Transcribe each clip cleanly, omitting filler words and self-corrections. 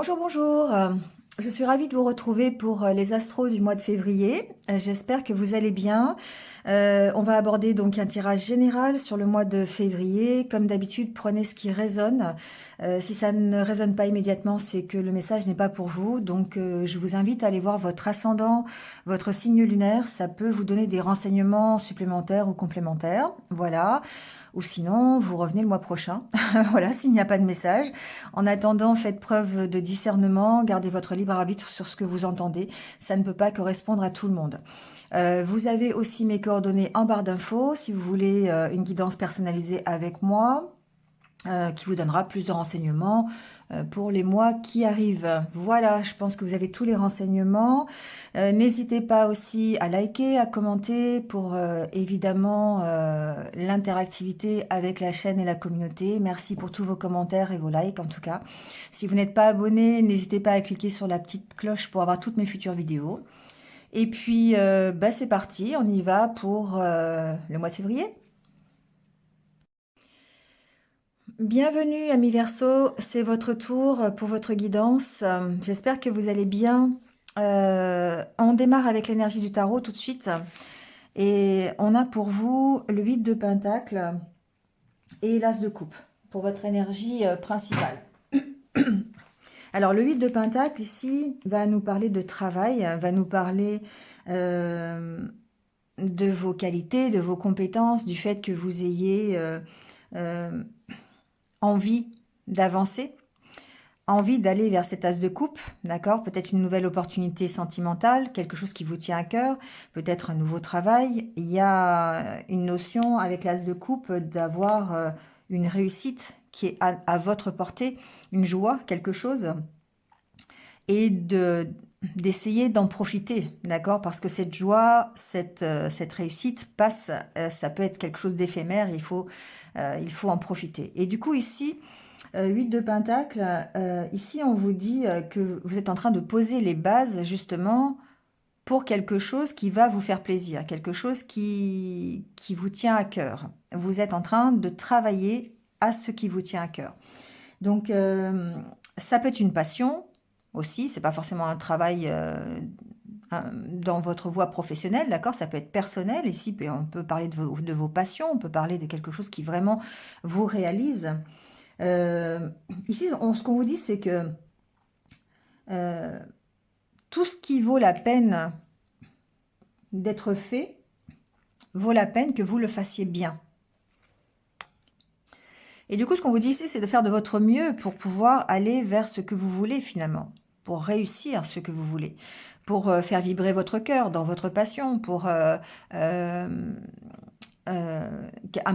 Bonjour, bonjour. Je suis ravie de vous retrouver pour les astros du mois de février. J'espère que vous allez bien. On va aborder donc un tirage général sur le mois de février. Comme d'habitude, prenez ce qui résonne. Si ça ne résonne pas immédiatement, c'est que le message n'est pas pour vous. Donc, je vous invite à aller voir votre ascendant, votre signe lunaire. Ça peut vous donner des renseignements supplémentaires ou complémentaires. Voilà. Ou sinon, vous revenez le mois prochain. Voilà, s'il n'y a pas de message. En attendant, faites preuve de discernement, gardez votre libre arbitre sur ce que vous entendez. Ça ne peut pas correspondre à tout le monde. Vous avez aussi mes coordonnées en barre d'infos si vous voulez une guidance personnalisée avec moi. Qui vous donnera plus de renseignements pour les mois qui arrivent. Voilà, je pense que vous avez tous les renseignements. N'hésitez pas aussi à liker, à commenter pour évidemment l'interactivité avec la chaîne et la communauté. Merci pour tous vos commentaires et vos likes en tout cas. Si vous n'êtes pas abonné, n'hésitez pas à cliquer sur la petite cloche pour avoir toutes mes futures vidéos. Et puis, c'est parti, on y va pour le mois de février. Bienvenue, amis Verseau, c'est votre tour pour votre guidance. J'espère que vous allez bien. On démarre avec l'énergie du tarot tout de suite. Et on a pour vous le 8 de Pentacle et l'As de Coupe pour votre énergie principale. Alors, le 8 de Pentacle, ici, va nous parler de travail, va nous parler de vos qualités, de vos compétences, du fait que vous ayez envie d'avancer, envie d'aller vers cet as de coupe, d'accord? Peut-être une nouvelle opportunité sentimentale, quelque chose qui vous tient à cœur, peut-être un nouveau travail. Il y a une notion avec l'as de coupe d'avoir une réussite qui est à votre portée, une joie, quelque chose, et d'essayer d'en profiter, d'accord? Parce que cette joie, cette réussite passe, ça peut être quelque chose d'éphémère, il faut en profiter. Et du coup, ici, 8 de Pentacle, ici on vous dit que vous êtes en train de poser les bases justement pour quelque chose qui va vous faire plaisir, quelque chose qui vous tient à cœur. Vous êtes en train de travailler à ce qui vous tient à cœur. Donc ça peut être une passion aussi, c'est pas forcément un travail dans votre voie professionnelle, d'accord? Ça peut être personnel, ici on peut parler de vos passions, on peut parler de quelque chose qui vraiment vous réalise. Ici, ce qu'on vous dit, c'est que tout ce qui vaut la peine d'être fait, vaut la peine que vous le fassiez bien. Et du coup, ce qu'on vous dit ici, c'est de faire de votre mieux pour pouvoir aller vers ce que vous voulez finalement, pour réussir ce que vous voulez, pour faire vibrer votre cœur dans votre passion, pour un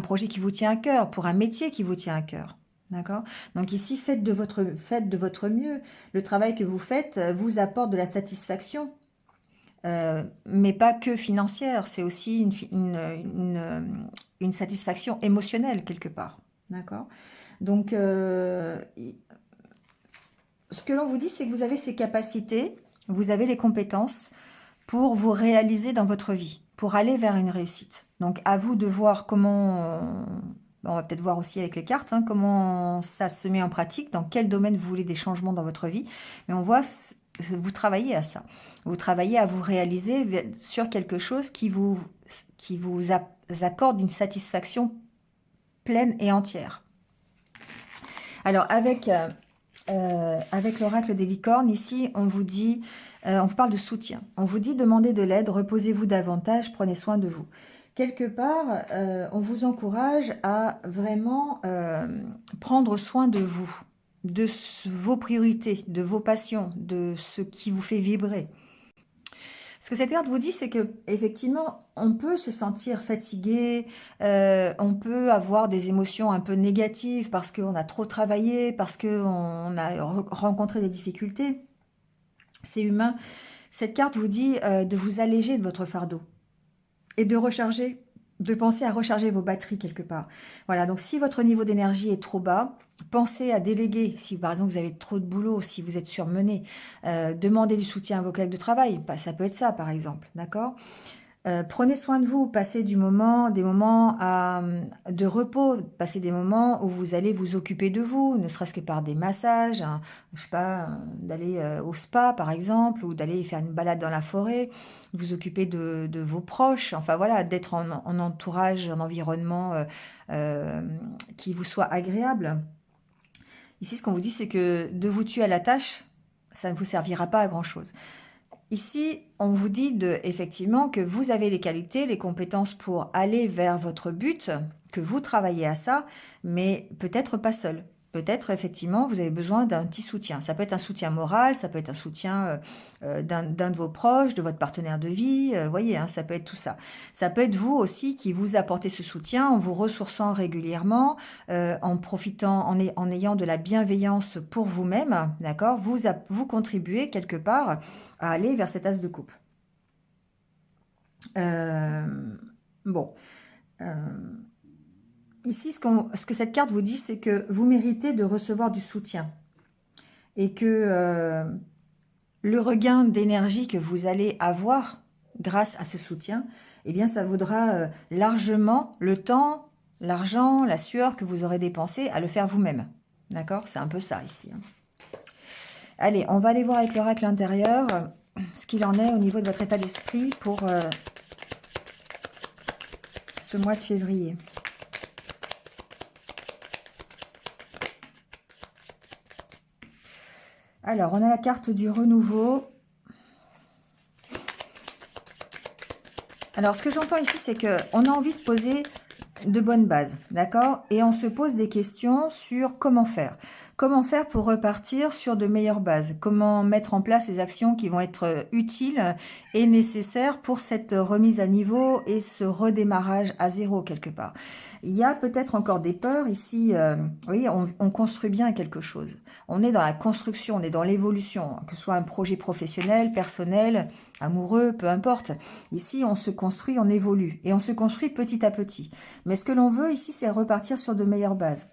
projet qui vous tient à cœur, pour un métier qui vous tient à cœur. D'accord? Donc ici, faites de votre mieux. Le travail que vous faites vous apporte de la satisfaction, mais pas que financière. C'est aussi une satisfaction émotionnelle quelque part. D'accord? Donc, ce que l'on vous dit, c'est que vous avez ces capacités, vous avez les compétences pour vous réaliser dans votre vie, pour aller vers une réussite. Donc, à vous de voir comment... on va peut-être voir aussi avec les cartes, hein, comment ça se met en pratique, dans quel domaine vous voulez des changements dans votre vie. Mais on voit, vous travaillez à ça. Vous travaillez à vous réaliser sur quelque chose qui vous accorde une satisfaction pleine et entière. Alors, avec l'oracle des licornes, ici, on vous dit, on vous parle de soutien. On vous dit demandez de l'aide, reposez-vous davantage, prenez soin de vous. Quelque part, on vous encourage à vraiment prendre soin de vous, de vos priorités, de vos passions, de ce qui vous fait vibrer. Ce que cette carte vous dit, c'est que effectivement, on peut se sentir fatigué, on peut avoir des émotions un peu négatives parce qu'on a trop travaillé, parce qu'on a rencontré des difficultés. C'est humain. Cette carte vous dit de vous alléger de votre fardeau et de recharger, de penser à recharger vos batteries quelque part. Voilà, donc si votre niveau d'énergie est trop bas, pensez à déléguer. Si par exemple vous avez trop de boulot, si vous êtes surmené, demandez du soutien à vos collègues de travail. Ça peut être ça par exemple, d'accord? Prenez soin de vous, passez des moments de repos, passez des moments où vous allez vous occuper de vous, ne serait-ce que par des massages, je sais pas, d'aller au spa par exemple, ou d'aller faire une balade dans la forêt, vous occuper de vos proches, enfin voilà, d'être en entourage, en environnement euh, qui vous soit agréable. Ici, ce qu'on vous dit, c'est que de vous tuer à la tâche, ça ne vous servira pas à grand-chose. Ici, on vous dit effectivement que vous avez les qualités, les compétences pour aller vers votre but, que vous travaillez à ça, mais peut-être pas seul. Peut-être effectivement, vous avez besoin d'un petit soutien. Ça peut être un soutien moral, ça peut être un soutien d'un de vos proches, de votre partenaire de vie, voyez, hein, ça peut être tout ça. Ça peut être vous aussi qui vous apportez ce soutien en vous ressourçant régulièrement, en profitant, en ayant de la bienveillance pour vous-même, d'accord. Vous contribuez quelque part à aller vers cet as de coupe. Euh, bon, euh, ici, ce que cette carte vous dit, c'est que vous méritez de recevoir du soutien et que le regain d'énergie que vous allez avoir grâce à ce soutien, eh bien, ça vaudra largement le temps, l'argent, la sueur que vous aurez dépensé à le faire vous-même. D'accord? C'est un peu ça ici. Hein. Allez, on va aller voir avec l'oracle intérieur ce qu'il en est au niveau de votre état d'esprit pour ce mois de février. Alors, on a la carte du renouveau. Alors, ce que j'entends ici, c'est qu'on a envie de poser de bonnes bases, d'accord? Et on se pose des questions sur comment faire. Comment faire pour repartir sur de meilleures bases? Comment mettre en place les actions qui vont être utiles et nécessaires pour cette remise à niveau et ce redémarrage à zéro quelque part? Il y a peut-être encore des peurs ici. Vous voyez, on construit bien quelque chose. On est dans la construction, on est dans l'évolution, que ce soit un projet professionnel, personnel, amoureux, peu importe. Ici, on se construit, on évolue et on se construit petit à petit. Mais ce que l'on veut ici, c'est repartir sur de meilleures bases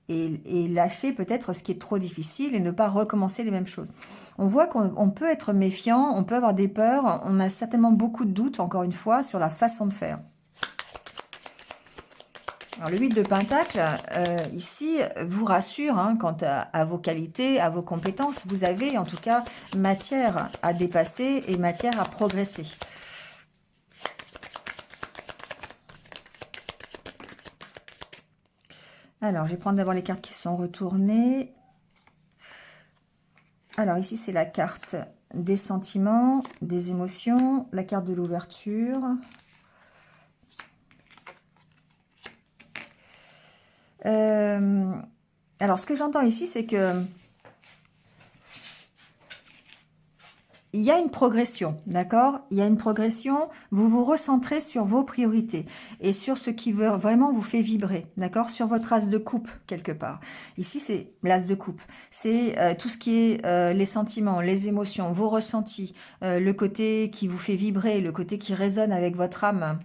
et lâcher peut-être ce qui est trop difficile et ne pas recommencer les mêmes choses. On voit qu'on peut être méfiant, on peut avoir des peurs, on a certainement beaucoup de doutes, encore une fois, sur la façon de faire. Alors, le 8 de Pentacle, ici, vous rassure hein, quant à vos qualités, à vos compétences. Vous avez en tout cas matière à dépasser et matière à progresser. Alors, je vais prendre d'abord les cartes qui sont retournées. Alors, ici, c'est la carte des sentiments, des émotions, la carte de l'ouverture. Alors, ce que j'entends ici, c'est que il y a une progression, d'accord? Il y a une progression, vous vous recentrez sur vos priorités et sur ce qui vraiment vous fait vibrer, d'accord? Sur votre as de coupe, quelque part. Ici, c'est l'as de coupe. C'est tout ce qui est les sentiments, les émotions, vos ressentis, le côté qui vous fait vibrer, le côté qui résonne avec votre âme.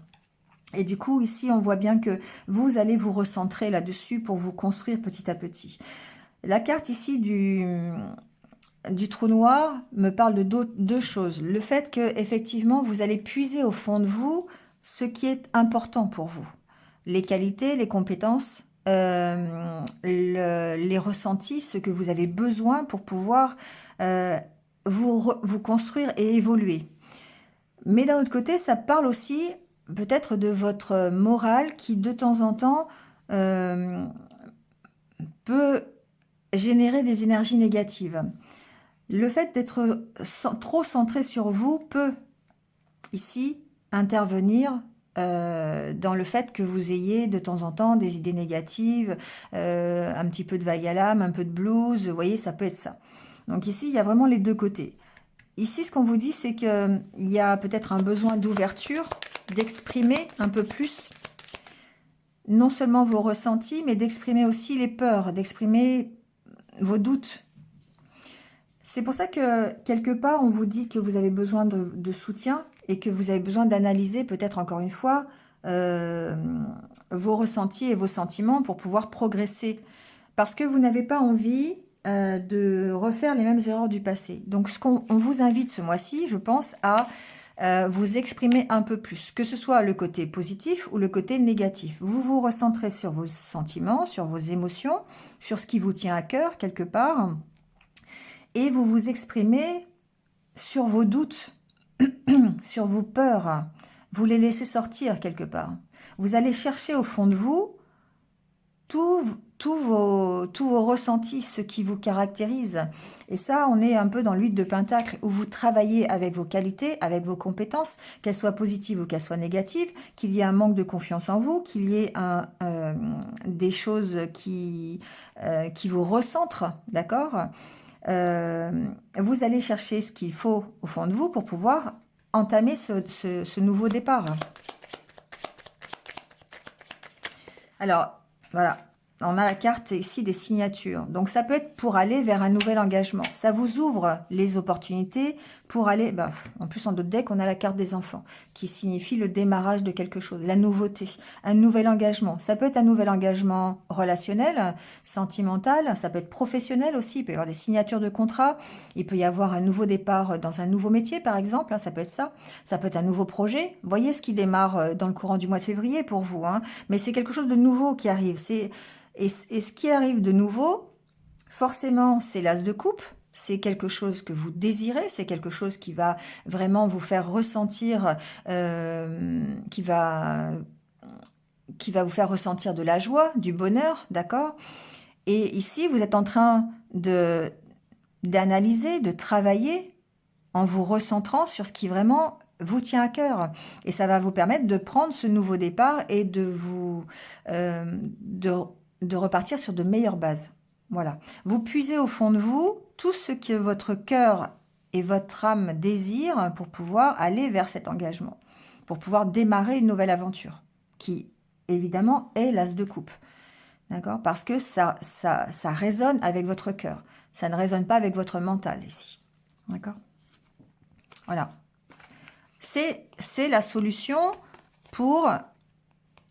Et du coup, ici, on voit bien que vous allez vous recentrer là-dessus pour vous construire petit à petit. La carte ici du trou noir me parle de deux choses. Le fait que effectivement vous allez puiser au fond de vous ce qui est important pour vous. Les qualités, les compétences, les ressentis, ce que vous avez besoin pour pouvoir vous construire et évoluer. Mais d'un autre côté, ça parle aussi peut-être de votre morale qui de temps en temps peut générer des énergies négatives. Le fait d'être trop centré sur vous peut, ici, intervenir dans le fait que vous ayez de temps en temps des idées négatives, un petit peu de vague à l'âme, un peu de blues, vous voyez, ça peut être ça. Donc ici, il y a vraiment les deux côtés. Ici, ce qu'on vous dit, c'est qu'il y a peut-être un besoin d'ouverture, d'exprimer un peu plus, non seulement vos ressentis, mais d'exprimer aussi les peurs, d'exprimer vos doutes. C'est pour ça que, quelque part, on vous dit que vous avez besoin de soutien et que vous avez besoin d'analyser, peut-être encore une fois, vos ressentis et vos sentiments pour pouvoir progresser. Parce que vous n'avez pas envie de refaire les mêmes erreurs du passé. Donc, ce qu'on vous invite ce mois-ci, je pense, à vous exprimez un peu plus, que ce soit le côté positif ou le côté négatif. Vous vous recentrez sur vos sentiments, sur vos émotions, sur ce qui vous tient à cœur quelque part, et vous vous exprimez sur vos doutes, sur vos peurs. Vous les laissez sortir quelque part. Vous allez chercher au fond de vous tous vos ressentis, ce qui vous caractérise. Et ça, on est un peu dans l'huile de Pentacle, où vous travaillez avec vos qualités, avec vos compétences, qu'elles soient positives ou qu'elles soient négatives, qu'il y ait un manque de confiance en vous, qu'il y ait des choses qui vous recentrent, d'accord. Vous allez chercher ce qu'il faut au fond de vous pour pouvoir entamer ce nouveau départ. Alors, voilà, on a la carte ici des signatures. Donc, ça peut être pour aller vers un nouvel engagement. Ça vous ouvre les opportunités pour aller... Bah, en plus, en d'autres decks, on a la carte des enfants qui signifie le démarrage de quelque chose, la nouveauté, un nouvel engagement. Ça peut être un nouvel engagement relationnel, sentimental, ça peut être professionnel aussi. Il peut y avoir des signatures de contrats. Il peut y avoir un nouveau départ dans un nouveau métier, par exemple. Ça peut être ça. Ça peut être un nouveau projet. Vous voyez ce qui démarre dans le courant du mois de février pour vous, hein. Mais c'est quelque chose de nouveau qui arrive. Et ce qui arrive de nouveau, forcément, c'est l'as de coupe. C'est quelque chose que vous désirez, c'est quelque chose qui va vraiment vous faire ressentir, qui va vous faire ressentir de la joie, du bonheur, d'accord? Et ici, vous êtes en train d'analyser, de travailler en vous recentrant sur ce qui vraiment vous tient à cœur. Et ça va vous permettre de prendre ce nouveau départ et de repartir sur de meilleures bases. Voilà. Vous puisez au fond de vous tout ce que votre cœur et votre âme désirent pour pouvoir aller vers cet engagement, pour pouvoir démarrer une nouvelle aventure, qui évidemment est l'as de coupe. D'accord? Parce que ça résonne avec votre cœur. Ça ne résonne pas avec votre mental ici. D'accord? Voilà. C'est la solution pour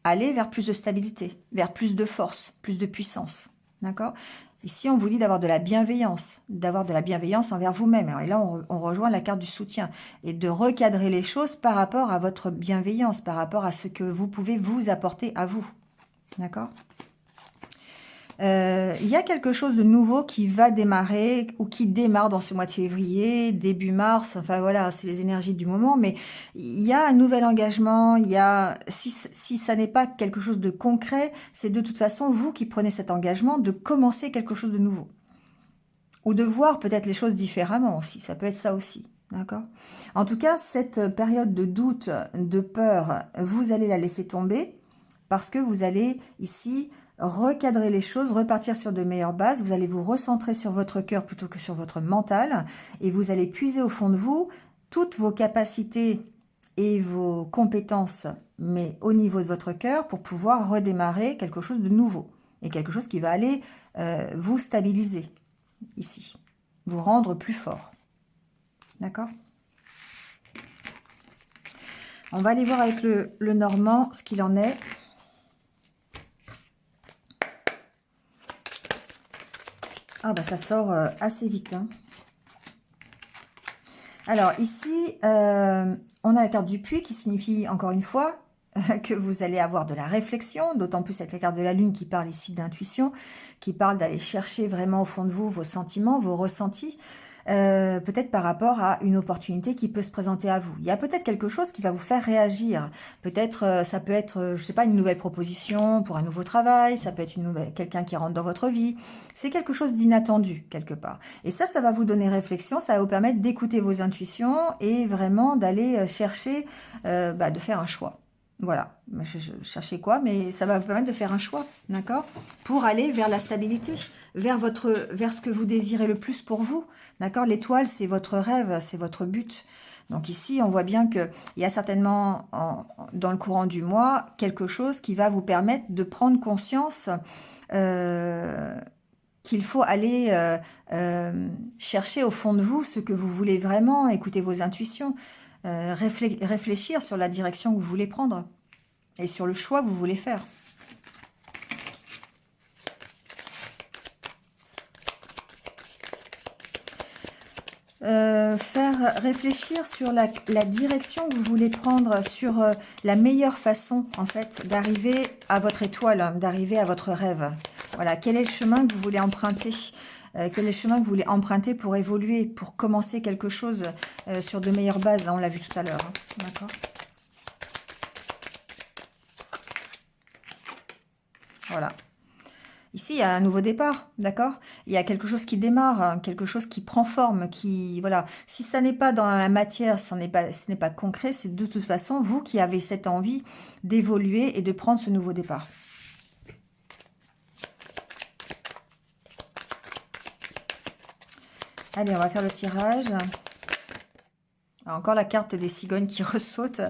aller vers plus de stabilité, vers plus de force, plus de puissance. D'accord? Ici, on vous dit d'avoir de la bienveillance envers vous-même. Et là, on rejoint la carte du soutien. Et de recadrer les choses par rapport à votre bienveillance, par rapport à ce que vous pouvez vous apporter à vous. D'accord? Il y a quelque chose de nouveau qui va démarrer ou qui démarre dans ce mois de février, début mars, enfin voilà, c'est les énergies du moment, mais il y a un nouvel engagement, si ça n'est pas quelque chose de concret, c'est de toute façon vous qui prenez cet engagement de commencer quelque chose de nouveau. Ou de voir peut-être les choses différemment aussi, ça peut être ça aussi. D'accord. En tout cas, cette période de doute, de peur, vous allez la laisser tomber parce que vous allez ici recadrer les choses, repartir sur de meilleures bases. Vous allez vous recentrer sur votre cœur plutôt que sur votre mental et vous allez puiser au fond de vous toutes vos capacités et vos compétences, mais au niveau de votre cœur pour pouvoir redémarrer quelque chose de nouveau et quelque chose qui va aller vous stabiliser ici, vous rendre plus fort. D'accord? On va aller voir avec le Normand ce qu'il en est. Ah bah ça sort assez vite. Hein. Alors ici, on a la carte du puits qui signifie encore une fois que vous allez avoir de la réflexion, d'autant plus avec la carte de la lune qui parle ici d'intuition, qui parle d'aller chercher vraiment au fond de vous vos sentiments, vos ressentis, peut-être par rapport à une opportunité qui peut se présenter à vous. Il y a peut-être quelque chose qui va vous faire réagir. Peut-être, ça peut être, je sais pas, une nouvelle proposition pour un nouveau travail, ça peut être quelqu'un qui rentre dans votre vie. C'est quelque chose d'inattendu, quelque part. Et ça va vous donner réflexion, ça va vous permettre d'écouter vos intuitions et vraiment d'aller chercher, de faire un choix. Voilà, je cherchais quoi, mais ça va vous permettre de faire un choix, d'accord? Pour aller vers la stabilité, vers ce que vous désirez le plus pour vous, d'accord? L'étoile, c'est votre rêve, c'est votre but. Donc ici, on voit bien qu'il y a certainement, dans le courant du mois, quelque chose qui va vous permettre de prendre conscience qu'il faut aller chercher au fond de vous ce que vous voulez vraiment, écouter vos intuitions, réfléchir sur la direction que vous voulez prendre et sur le choix que vous voulez faire. Faire réfléchir sur la direction que vous voulez prendre, sur la meilleure façon, en fait, d'arriver à votre étoile, hein, d'arriver à votre rêve. Voilà, quel est le chemin que vous voulez emprunter? Quel est le chemin que vous voulez emprunter pour évoluer, pour commencer quelque chose sur de meilleures bases, hein, on l'a vu tout à l'heure. Hein, d'accord. Voilà. Ici, il y a un nouveau départ, d'accord? Il y a quelque chose qui démarre, hein, quelque chose qui prend forme, qui... Voilà. Si ça n'est pas dans la matière, ce n'est pas concret, c'est de toute façon vous qui avez cette envie d'évoluer et de prendre ce nouveau départ. Allez, on va faire le tirage. Encore la carte des cigognes qui ressaute.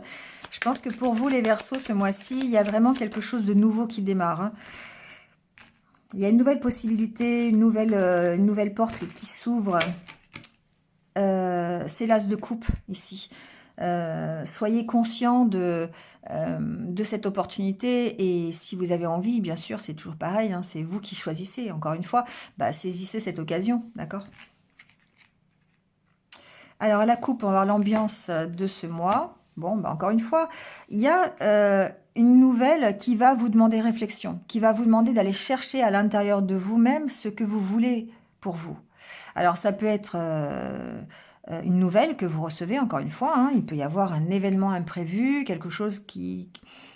Je pense que pour vous, les Verseaux, ce mois-ci, il y a vraiment quelque chose de nouveau qui démarre, hein. Il y a une nouvelle possibilité, une nouvelle porte qui s'ouvre. C'est l'as de coupe ici. Soyez conscient de cette opportunité et si vous avez envie, bien sûr, c'est toujours pareil, hein, c'est vous qui choisissez. Encore une fois, bah, saisissez cette occasion, d'accord? Alors, à la coupe, on va voir l'ambiance de ce mois. Bon, bah, encore une fois, il y a une nouvelle qui va vous demander réflexion, qui va vous demander d'aller chercher à l'intérieur de vous-même ce que vous voulez pour vous. Alors, ça peut être une nouvelle que vous recevez, encore une fois. Hein, il peut y avoir un événement imprévu, quelque chose qui...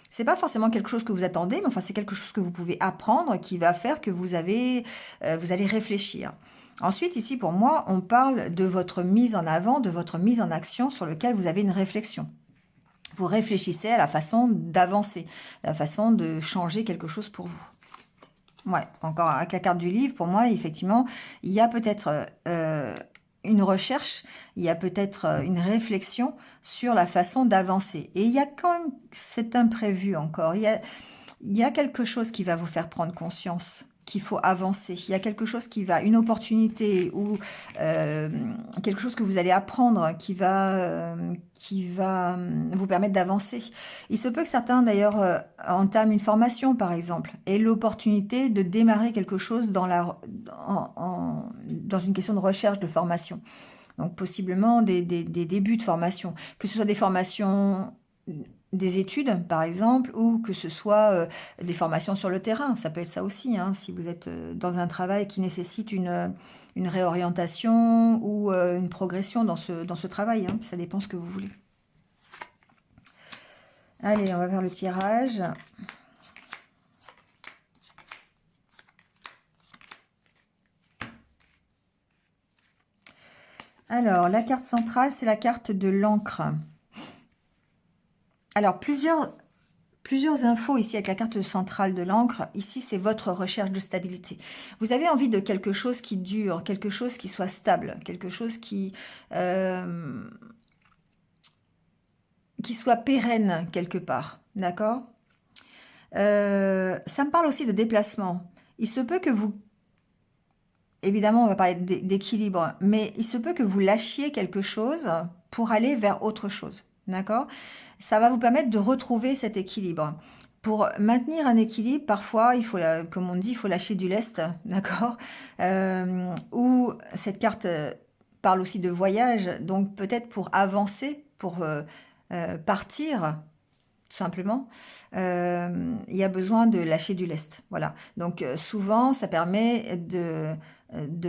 C'est pas forcément quelque chose que vous attendez, mais enfin, c'est quelque chose que vous pouvez apprendre qui va faire que vous allez réfléchir. Ensuite, ici, pour moi, on parle de votre mise en avant, de votre mise en action sur lequel vous avez une réflexion. Vous réfléchissez à la façon d'avancer, la façon de changer quelque chose pour vous. Ouais, encore avec la carte du livre, pour moi, effectivement, il y a peut-être une recherche, il y a peut-être une réflexion sur la façon d'avancer. Et il y a quand même cet imprévu encore. Il y a quelque chose qui va vous faire prendre conscience qu'il faut avancer. Il y a quelque chose qui va, une opportunité ou quelque chose que vous allez apprendre qui va vous permettre d'avancer. Il se peut que certains d'ailleurs entament une formation par exemple et l'opportunité de démarrer quelque chose dans dans une question de recherche de formation. Donc possiblement des débuts de formation, que ce soit des formations, des études par exemple, ou que ce soit des formations sur le terrain. Ça peut être ça aussi, hein, si vous êtes dans un travail qui nécessite une réorientation ou une progression dans ce travail. Hein. Ça dépend ce que vous voulez. Allez, on va faire le tirage. Alors, la carte centrale, c'est la carte de l'encre. Alors, plusieurs infos ici avec la carte centrale de l'encre. Ici, c'est votre recherche de stabilité. Vous avez envie de quelque chose qui dure, quelque chose qui soit stable, quelque chose qui soit pérenne quelque part. D'accord? Ça me parle aussi de déplacement. Il se peut que vous... Évidemment, on va parler d'équilibre, mais il se peut que vous lâchiez quelque chose pour aller vers autre chose. D'accord? Ça va vous permettre de retrouver cet équilibre. Pour maintenir un équilibre, parfois, il faut, comme on dit, il faut lâcher du lest, d'accord? Ou cette carte parle aussi de voyage, donc peut-être pour avancer, pour partir, tout simplement, il y a besoin de lâcher du lest. Voilà. Donc souvent, ça permet de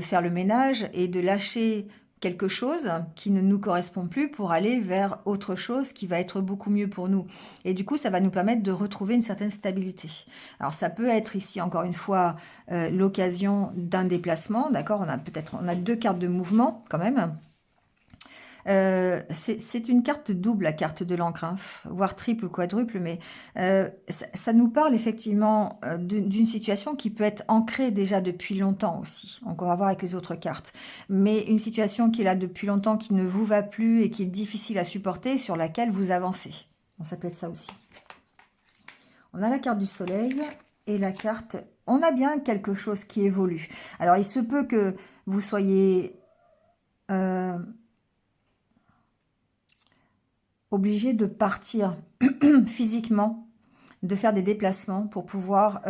faire le ménage et de lâcher quelque chose qui ne nous correspond plus pour aller vers autre chose qui va être beaucoup mieux pour nous. Et du coup, ça va nous permettre de retrouver une certaine stabilité. Alors, ça peut être ici, encore une fois, l'occasion d'un déplacement. D'accord? On a deux cartes de mouvement quand même. C'est une carte double, la carte de l'encre, hein, voire triple ou quadruple, mais ça nous parle effectivement d'une situation qui peut être ancrée déjà depuis longtemps aussi. Donc on va voir avec les autres cartes. Mais une situation qui est là depuis longtemps, qui ne vous va plus et qui est difficile à supporter, sur laquelle vous avancez. Donc, ça peut être ça aussi. On a la carte du soleil et la carte... On a bien quelque chose qui évolue. Alors il se peut que vous soyez... obligé de partir physiquement, de faire des déplacements pour pouvoir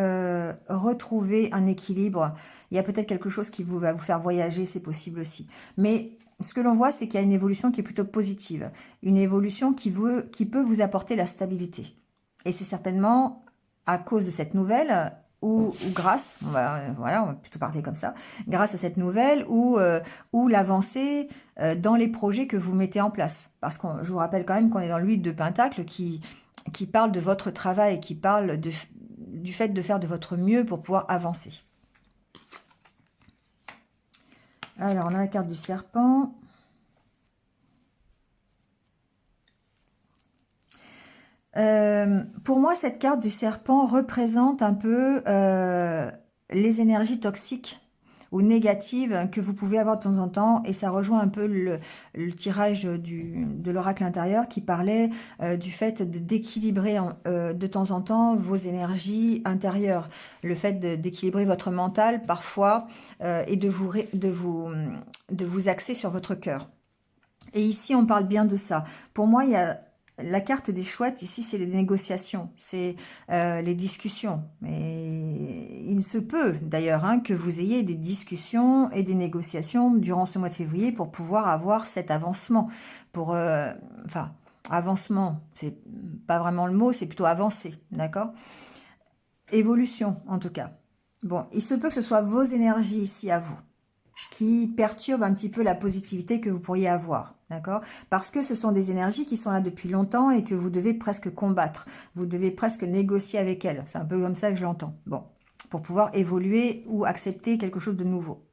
retrouver un équilibre. Il y a peut-être quelque chose qui va vous faire voyager, c'est possible aussi. Mais ce que l'on voit, c'est qu'il y a une évolution qui est plutôt positive. Une évolution qui peut vous apporter la stabilité. Et c'est certainement à cause de cette nouvelle ou grâce, voilà, on va plutôt parler comme ça, grâce à cette nouvelle ou l'avancée dans les projets que vous mettez en place. Parce que je vous rappelle quand même qu'on est dans l'huile de Pentacle qui parle de votre travail, qui parle du fait de faire de votre mieux pour pouvoir avancer. Alors, on a la carte du serpent. Pour moi, cette carte du serpent représente un peu les énergies toxiques ou négatives que vous pouvez avoir de temps en temps, et ça rejoint un peu le tirage de l'oracle intérieur qui parlait du fait d'équilibrer de temps en temps vos énergies intérieures, le fait d'équilibrer votre mental parfois et de vous axer sur votre cœur. Et ici, on parle bien de ça. Pour moi, il y a la carte des chouettes, ici, c'est les négociations, c'est les discussions. Et il se peut, d'ailleurs, hein, que vous ayez des discussions et des négociations durant ce mois de février pour pouvoir avoir cet avancement. Enfin, avancement, c'est pas vraiment le mot, c'est plutôt avancer, d'accord? Évolution, en tout cas. Bon, il se peut que ce soit vos énergies ici à vous qui perturbent un petit peu la positivité que vous pourriez avoir, d'accord? Parce que ce sont des énergies qui sont là depuis longtemps et que vous devez presque combattre. Vous devez presque négocier avec elles. C'est un peu comme ça que je l'entends. Bon, pour pouvoir évoluer ou accepter quelque chose de nouveau.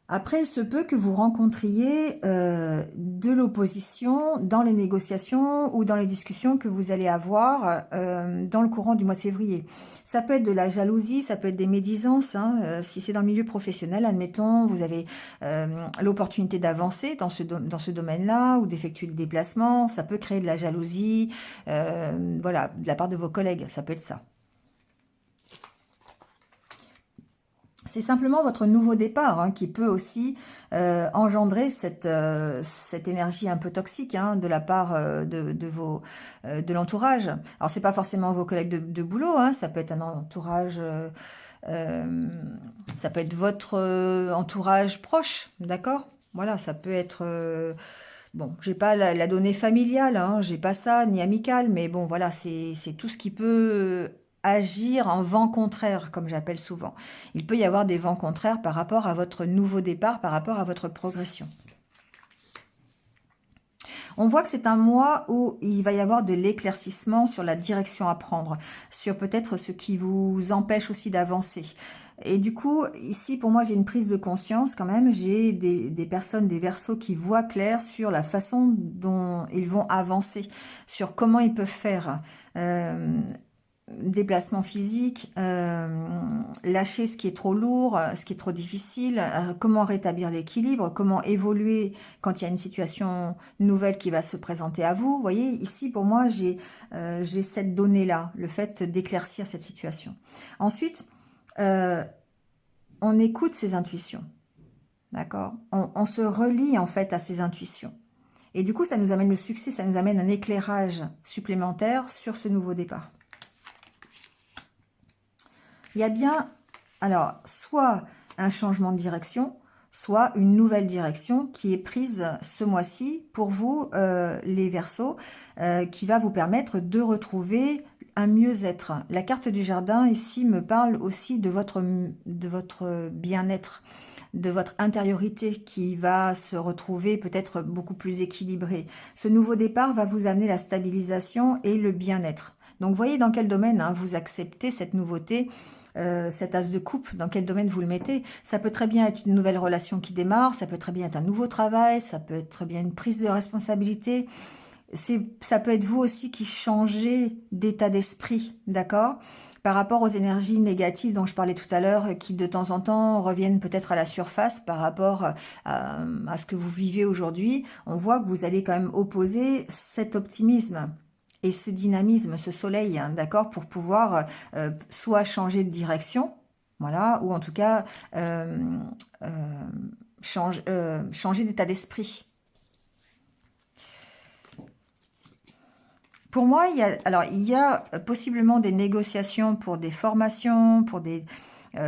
Après, il se peut que vous rencontriez de l'opposition dans les négociations ou dans les discussions que vous allez avoir dans le courant du mois de février. Ça peut être de la jalousie, ça peut être des médisances. Hein, si c'est dans le milieu professionnel, admettons, vous avez l'opportunité d'avancer dans ce domaine-là ou d'effectuer le déplacement. Ça peut créer de la jalousie, voilà, de la part de vos collègues. Ça peut être ça. C'est simplement votre nouveau départ hein, qui peut aussi engendrer cette énergie un peu toxique hein, de la part de l'entourage. Alors, c'est pas forcément vos collègues de boulot, hein, ça peut être un entourage, ça peut être votre entourage proche, d'accord? Voilà, ça peut être... bon, j'ai pas la donnée familiale, hein, j'ai pas ça, ni amicale, mais bon, voilà, c'est tout ce qui peut agir en vent contraire, comme j'appelle souvent. Il peut y avoir des vents contraires par rapport à votre nouveau départ, par rapport à votre progression. On voit que c'est un mois où il va y avoir de l'éclaircissement sur la direction à prendre, sur peut-être ce qui vous empêche aussi d'avancer. Et du coup, ici, pour moi, j'ai une prise de conscience quand même. J'ai des personnes, des Verseaux qui voient clair sur la façon dont ils vont avancer, sur comment ils peuvent faire. Déplacement physique, lâcher ce qui est trop lourd, ce qui est trop difficile, comment rétablir l'équilibre, comment évoluer quand il y a une situation nouvelle qui va se présenter à vous. Vous voyez, ici, pour moi, j'ai cette donnée-là, le fait d'éclaircir cette situation. Ensuite, on écoute ses intuitions, d'accord? On se relie, en fait, à ses intuitions. Et du coup, ça nous amène le succès, ça nous amène un éclairage supplémentaire sur ce nouveau départ. Il y a bien, alors, soit un changement de direction, soit une nouvelle direction qui est prise ce mois-ci pour vous, les Verseaux, qui va vous permettre de retrouver un mieux-être. La carte du jardin, ici, me parle aussi de votre bien-être, de votre intériorité qui va se retrouver peut-être beaucoup plus équilibrée. Ce nouveau départ va vous amener la stabilisation et le bien-être. Donc, voyez dans quel domaine hein, vous acceptez cette nouveauté, cet as de coupe, dans quel domaine vous le mettez. Ça peut très bien être une nouvelle relation qui démarre, ça peut très bien être un nouveau travail, ça peut être très bien une prise de responsabilité. Ça peut être vous aussi qui changez d'état d'esprit, d'accord? Par rapport aux énergies négatives dont je parlais tout à l'heure, qui de temps en temps reviennent peut-être à la surface par rapport à ce que vous vivez aujourd'hui, on voit que vous allez quand même opposer cet optimisme et ce dynamisme, ce soleil, hein, d'accord, pour pouvoir soit changer de direction, voilà, ou en tout cas changer d'état d'esprit. Pour moi, il y a possiblement des négociations pour des formations, pour des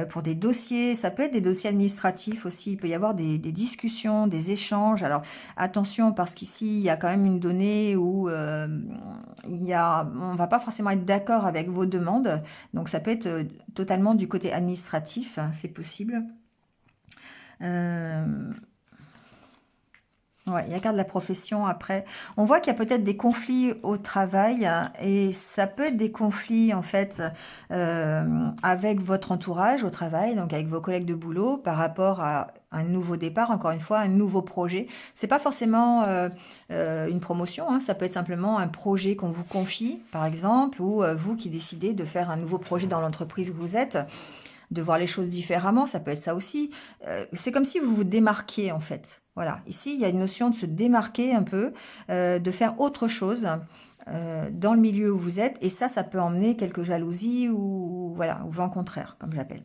pour des dossiers. Ça peut être des dossiers administratifs aussi. Il peut y avoir des discussions, des échanges. Alors, attention, parce qu'ici, il y a quand même une donnée où on va pas forcément être d'accord avec vos demandes. Donc, ça peut être totalement du côté administratif, hein, c'est possible. Euh, Ouais, il y a carte de la profession après. On voit qu'il y a peut-être des conflits au travail et ça peut être des conflits en fait avec votre entourage au travail, donc avec vos collègues de boulot par rapport à un nouveau départ, encore une fois, un nouveau projet. C'est pas forcément une promotion, hein, ça peut être simplement un projet qu'on vous confie, par exemple, ou vous qui décidez de faire un nouveau projet dans l'entreprise où vous êtes, de voir les choses différemment, ça peut être ça aussi. C'est comme si vous vous démarquiez en fait. Voilà, ici il y a une notion de se démarquer un peu, de faire autre chose dans le milieu où vous êtes, et ça peut emmener quelques jalousies ou voilà, ou vent contraire, comme je l'appelle.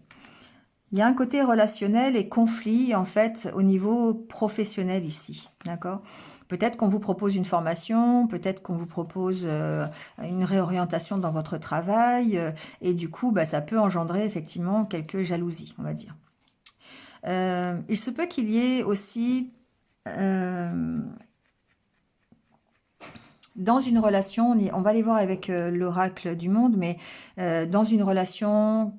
Il y a un côté relationnel et conflit, en fait, au niveau professionnel ici. D'accord? Peut-être qu'on vous propose une formation, peut-être qu'on vous propose une réorientation dans votre travail, et du coup, bah, ça peut engendrer effectivement quelques jalousies, on va dire. Il se peut qu'il y ait aussi, euh, dans une relation, on va aller voir avec l'oracle du monde, mais dans une relation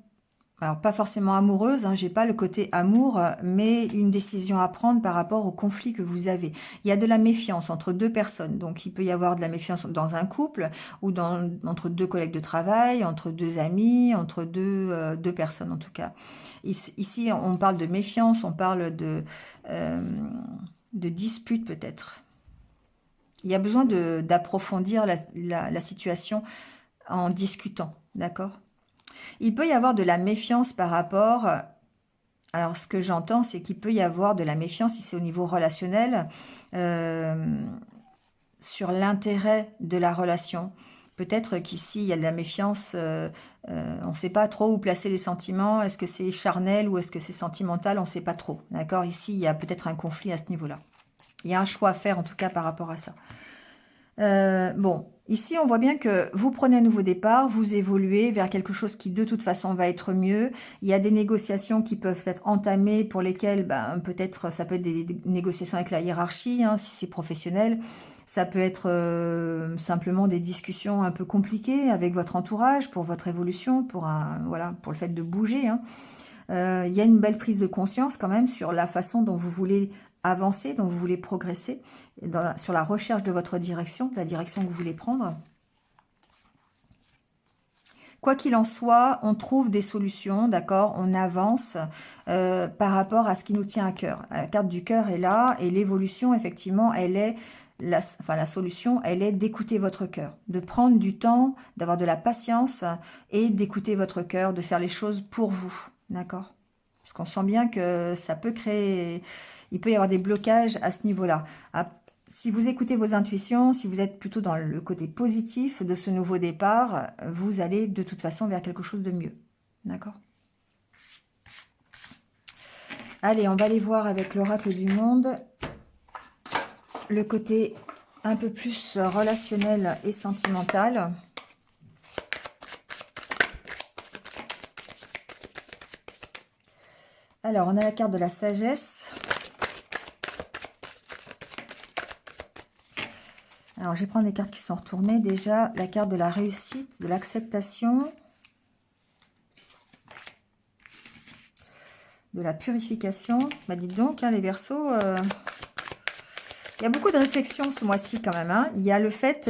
alors, pas forcément amoureuse, hein, j'ai pas le côté amour, mais une décision à prendre par rapport au conflit que vous avez. Il y a de la méfiance entre deux personnes, donc il peut y avoir de la méfiance dans un couple ou entre deux collègues de travail, entre deux amis, entre deux personnes en tout cas. Ici, on parle de méfiance, on parle euh, de dispute peut-être. Il y a besoin d'approfondir la situation en discutant, d'accord? Il peut y avoir de la méfiance par rapport. Alors, ce que j'entends, c'est qu'il peut y avoir de la méfiance, si c'est au niveau relationnel, euh, sur l'intérêt de la relation. Peut-être qu'ici, il y a de la méfiance, on ne sait pas trop où placer les sentiments. Est-ce que c'est charnel ou est-ce que c'est sentimental? On ne sait pas trop. D'accord? Ici, il y a peut-être un conflit à ce niveau-là. Il y a un choix à faire, en tout cas, par rapport à ça. Bon, ici, on voit bien que vous prenez un nouveau départ, vous évoluez vers quelque chose qui, de toute façon, va être mieux. Il y a des négociations qui peuvent être entamées pour lesquelles, ben, peut-être, ça peut être des négociations avec la hiérarchie, hein, si c'est professionnel. Ça peut être simplement des discussions un peu compliquées avec votre entourage pour votre évolution, voilà, pour le fait de bouger, hein. Il y a une belle prise de conscience quand même sur la façon dont vous voulez avancer, dont vous voulez progresser, sur la recherche de votre direction, de la direction que vous voulez prendre. Quoi qu'il en soit, on trouve des solutions, d'accord? On avance par rapport à ce qui nous tient à cœur. La carte du cœur est là et l'évolution, effectivement, elle est la solution, elle est d'écouter votre cœur, de prendre du temps, d'avoir de la patience et d'écouter votre cœur, de faire les choses pour vous, d'accord? Parce qu'on sent bien que ça peut créer, il peut y avoir des blocages à ce niveau-là. Si vous écoutez vos intuitions, si vous êtes plutôt dans le côté positif de ce nouveau départ, vous allez de toute façon vers quelque chose de mieux. D'accord? Allez, on va aller voir avec l'oracle du monde le côté un peu plus relationnel et sentimental. Alors, on a la carte de la sagesse. Alors, je vais prendre les cartes qui sont retournées. Déjà, la carte de la réussite, de l'acceptation, de la purification. Bah, dites donc, hein, les Verseaux, il y a beaucoup de réflexions ce mois-ci quand même, hein. Il y a le fait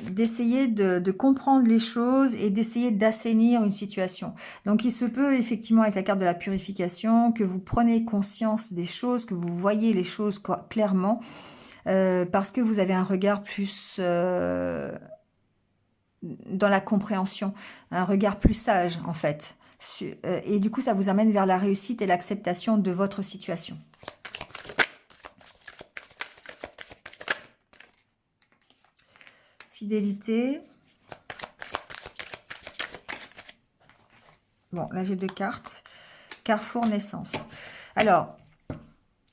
d'essayer de comprendre les choses et d'essayer d'assainir une situation. Donc, il se peut effectivement, avec la carte de la purification, que vous preniez conscience des choses, que vous voyez les choses clairement, parce que vous avez un regard plus dans la compréhension, un regard plus sage en fait. Et du coup, ça vous amène vers la réussite et l'acceptation de votre situation. Fidélité. Bon, là j'ai deux cartes. Carrefour naissance. Alors,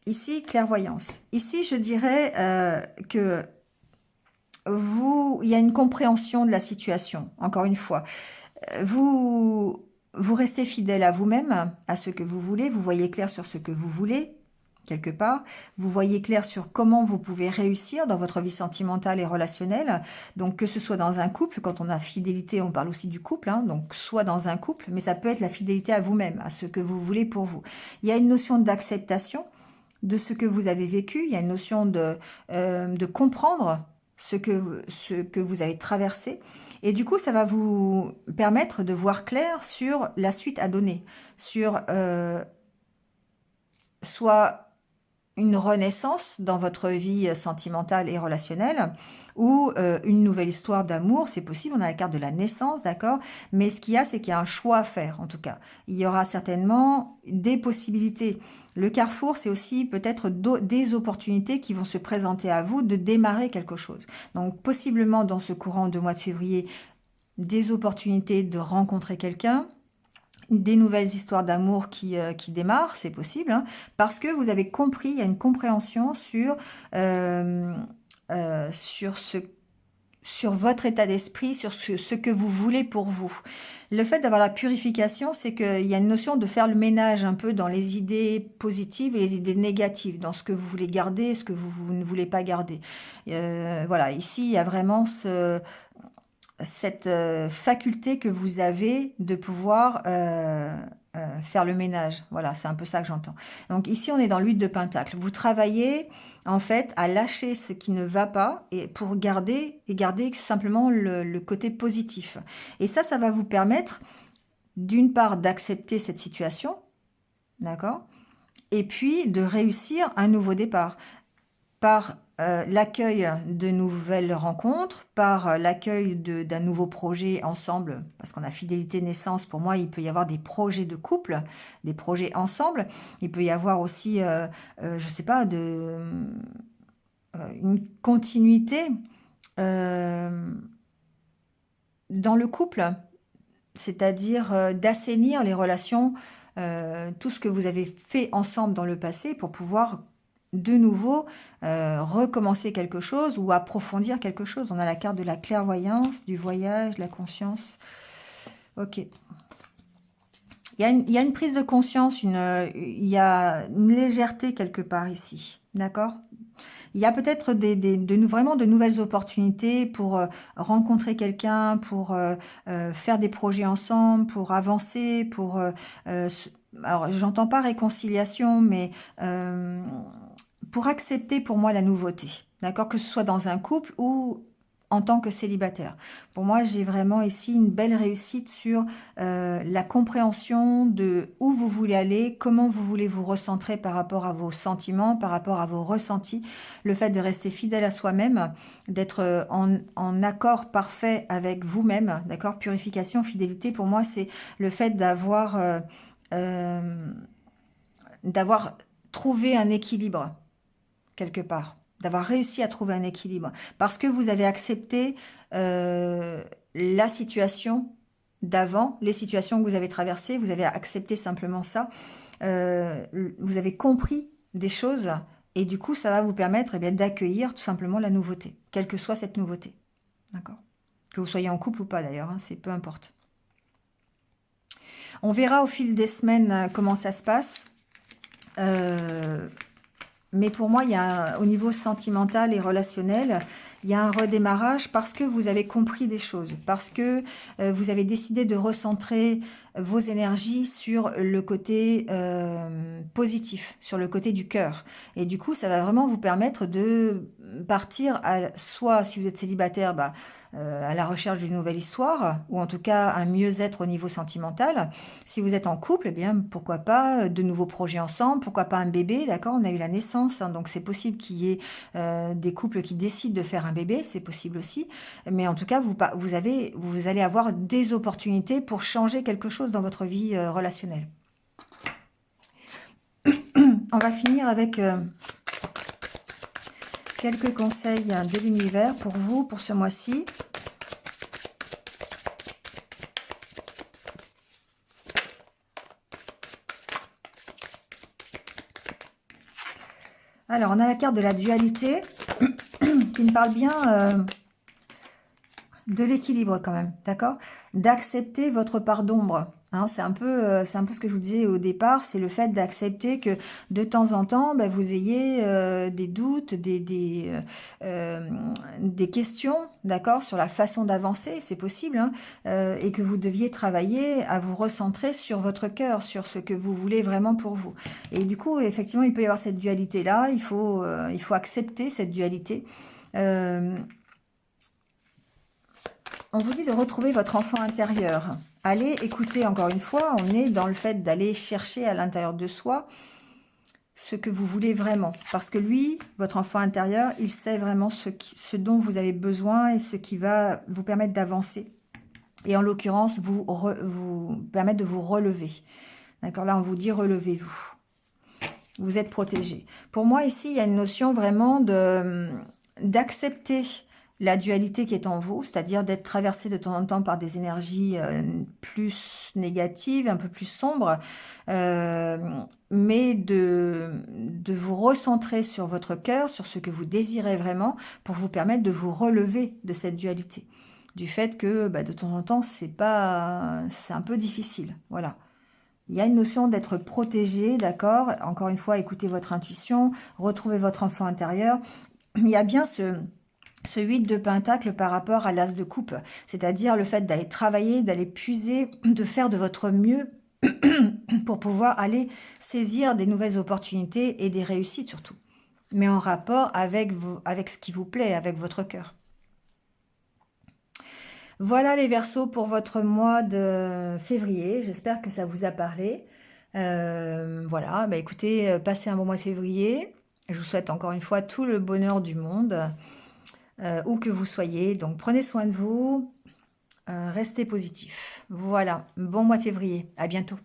ici, clairvoyance. Ici, je dirais que il y a une compréhension de la situation, encore une fois. Vous vous restez fidèle à vous-même, à ce que vous voulez, vous voyez clair sur ce que vous voulez, quelque part. Vous voyez clair sur comment vous pouvez réussir dans votre vie sentimentale et relationnelle. Donc, que ce soit dans un couple, quand on a fidélité, on parle aussi du couple, hein, donc soit dans un couple, mais ça peut être la fidélité à vous-même, à ce que vous voulez pour vous. Il y a une notion d'acceptation de ce que vous avez vécu, il y a une notion de comprendre ce que vous avez traversé. Et du coup, ça va vous permettre de voir clair sur la suite à donner, sur soit une renaissance dans votre vie sentimentale et relationnelle ou une nouvelle histoire d'amour, c'est possible, on a la carte de la naissance, d'accord? Mais ce qu'il y a, c'est qu'il y a un choix à faire, en tout cas. Il y aura certainement des possibilités. Le carrefour, c'est aussi peut-être des opportunités qui vont se présenter à vous de démarrer quelque chose. Donc, possiblement, dans ce courant de mois de février, des opportunités de rencontrer quelqu'un, des nouvelles histoires d'amour qui démarrent, c'est possible, hein, parce que vous avez compris, il y a une compréhension euh, sur sur votre état d'esprit, sur ce que vous voulez pour vous. Le fait d'avoir la purification, c'est qu'il y a une notion de faire le ménage un peu dans les idées positives et les idées négatives, dans ce que vous voulez garder et ce que vous ne voulez pas garder. Voilà, ici, il y a vraiment cette faculté que vous avez de pouvoir faire le ménage. Voilà, c'est un peu ça que j'entends. Donc ici, on est dans l'huile de Pentacle. Vous travaillez en fait à lâcher ce qui ne va pas et pour garder simplement le côté positif. Et ça va vous permettre d'une part d'accepter cette situation, d'accord? Et puis de réussir un nouveau départ par l'accueil de nouvelles rencontres, par l'accueil d'un nouveau projet ensemble, parce qu'on a fidélité naissance, pour moi, il peut y avoir des projets de couple, des projets ensemble. Il peut y avoir aussi, je sais pas, une continuité euh, dans le couple, c'est-à-dire d'assainir les relations, tout ce que vous avez fait ensemble dans le passé pour pouvoir de nouveau recommencer quelque chose ou approfondir quelque chose. On a la carte de la clairvoyance, du voyage, de la conscience. Ok. Il y a une prise de conscience, il y a une légèreté quelque part ici. D'accord? Il y a peut-être vraiment de nouvelles opportunités pour rencontrer quelqu'un, pour faire des projets ensemble, pour avancer, alors, j'entends pas réconciliation, mais pour accepter pour moi la nouveauté, d'accord? Que ce soit dans un couple ou en tant que célibataire. Pour moi, j'ai vraiment ici une belle réussite sur la compréhension de où vous voulez aller, comment vous voulez vous recentrer par rapport à vos sentiments, par rapport à vos ressentis, le fait de rester fidèle à soi-même, d'être en accord parfait avec vous-même, d'accord? Purification, fidélité, pour moi, c'est le fait euh, d'avoir trouvé un équilibre quelque part, d'avoir réussi à trouver un équilibre, parce que vous avez accepté la situation d'avant, les situations que vous avez traversées, vous avez accepté simplement ça, euh, vous avez compris des choses, et du coup, ça va vous permettre eh bien, d'accueillir tout simplement la nouveauté, quelle que soit cette nouveauté. D'accord? Que vous soyez en couple ou pas d'ailleurs, hein, c'est peu importe. On verra au fil des semaines comment ça se passe. Mais pour moi, il y a, au niveau sentimental et relationnel, il y a un redémarrage parce que vous avez compris des choses, parce que vous avez décidé de recentrer vos énergies sur le côté positif, sur le côté du cœur. Et du coup, ça va vraiment vous permettre de partir, soit si vous êtes célibataire, à la recherche d'une nouvelle histoire, ou en tout cas un mieux-être au niveau sentimental. Si vous êtes en couple, eh bien, pourquoi pas de nouveaux projets ensemble, pourquoi pas un bébé, d'accord? On a eu la naissance, hein, donc c'est possible qu'il y ait des couples qui décident de faire un bébé, c'est possible aussi. Mais en tout cas, vous allez avoir des opportunités pour changer quelque chose dans votre vie relationnelle. On va finir avec quelques conseils de l'univers pour vous, pour ce mois-ci. Alors, on a la carte de la dualité qui me parle bien de l'équilibre quand même, d'accord? d'accepter votre part d'ombre. Hein, c'est un peu ce que je vous disais au départ, c'est le fait d'accepter que de temps en temps, bah, vous ayez des doutes, des questions, d'accord, sur la façon d'avancer, c'est possible, hein, et que vous deviez travailler à vous recentrer sur votre cœur, sur ce que vous voulez vraiment pour vous. Et du coup, effectivement, il peut y avoir cette dualité-là, il faut accepter cette dualité. Euh, on vous dit de retrouver votre enfant intérieur. Allez, écoutez, encore une fois, on est dans le fait d'aller chercher à l'intérieur de soi ce que vous voulez vraiment. Parce que lui, votre enfant intérieur, il sait vraiment ce dont vous avez besoin et ce qui va vous permettre d'avancer. Et en l'occurrence, vous permettre de vous relever. D'accord, là, on vous dit relevez-vous. Vous êtes protégé. Pour moi, ici, il y a une notion vraiment d'accepter la dualité qui est en vous, c'est-à-dire d'être traversé de temps en temps par des énergies plus négatives, un peu plus sombres, euh, mais de vous recentrer sur votre cœur, sur ce que vous désirez vraiment, pour vous permettre de vous relever de cette dualité. Du fait que bah, de temps en temps, c'est un peu difficile. Voilà. Il y a une notion d'être protégé, d'accord? Encore une fois, écoutez votre intuition, retrouvez votre enfant intérieur. Il y a bien ce 8 de pentacle par rapport à l'as de coupe, c'est-à-dire le fait d'aller travailler, d'aller puiser, de faire de votre mieux pour pouvoir aller saisir des nouvelles opportunités et des réussites surtout, mais en rapport avec ce qui vous plaît, avec votre cœur. Voilà les Verseaux pour votre mois de février. J'espère que ça vous a parlé. Voilà, bah écoutez, passez un bon mois de février. Je vous souhaite encore une fois tout le bonheur du monde, où que vous soyez. Donc prenez soin de vous, restez positif. Voilà, bon mois de février. À bientôt.